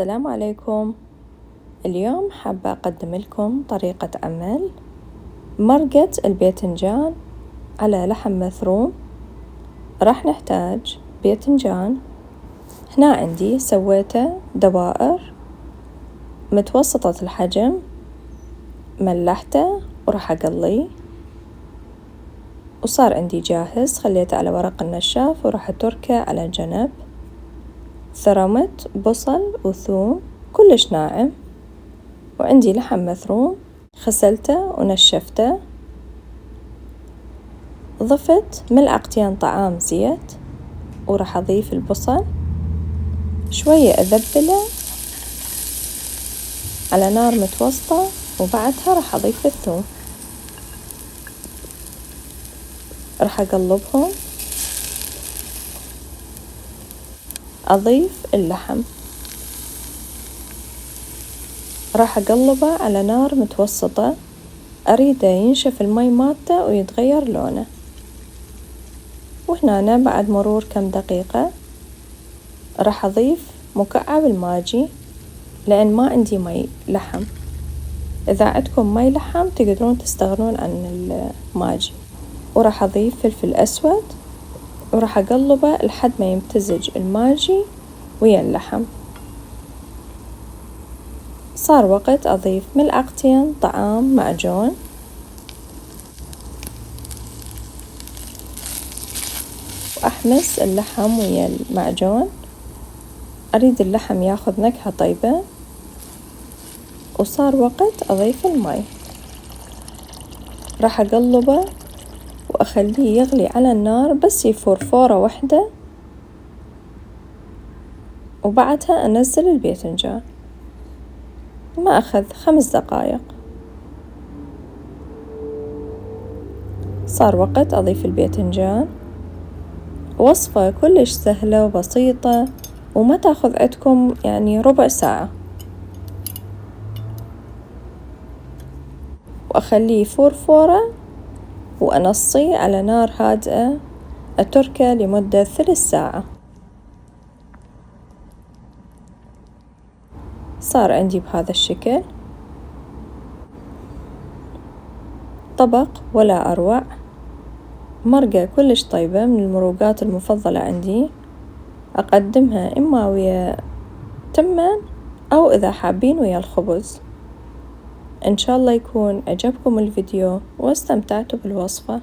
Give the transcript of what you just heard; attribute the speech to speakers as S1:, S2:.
S1: السلام عليكم. اليوم حابة أقدم لكم طريقة عمل مرقة الباذنجان على لحم مفروم. راح نحتاج باذنجان، هنا عندي سويته دوائر متوسطة الحجم، ملحته وراح أقليه وصار عندي جاهز. خليته على ورق النشاف وراح أتركه على جنب. ثرمت بصل وثوم كلش ناعم، وعندي لحم مفروم غسلته ونشفته. ضفت ملعقتين طعام زيت وراح أضيف البصل شوية أذبله على نار متوسطة، وبعدها راح أضيف الثوم، راح أقلبهم. أضيف اللحم، راح أقلبه على نار متوسطة، أريده ينشف المي مالته ويتغير لونه. وهنا بعد مرور كم دقيقة راح أضيف مكعب الماجي، لأن ما عندي مي لحم. إذا عندكم مي لحم تقدرون تستغنون عن الماجي. وراح أضيف فلفل أسود وراح أقلبه لحد ما يمتزج الماجي ويا اللحم. صار وقت أضيف ملعقتين طعام معجون، وأحمس اللحم ويا المعجون. أريد اللحم ياخذ نكهة طيبة. وصار وقت أضيف المي، راح أقلبه وأخليه يغلي على النار بس يفور فورة واحدة، وبعدها أنزل الباذنجان. ما أخذ 5 دقائق. صار وقت أضيف الباذنجان. وصفة كلش سهلة وبسيطة وما تاخذ عندكم يعني ربع ساعة. وأخليه يفور فورة وأنصيه على نار هادئة، أتركه لمدة 3 ساعة. صار عندي بهذا الشكل، طبق ولا أروع. مرقة كلش طيبة، من المروقات المفضلة عندي. أقدمها إما ويا تمن أو إذا حابين ويا الخبز. إن شاء الله يكون عجبكم الفيديو واستمتعتوا بالوصفة.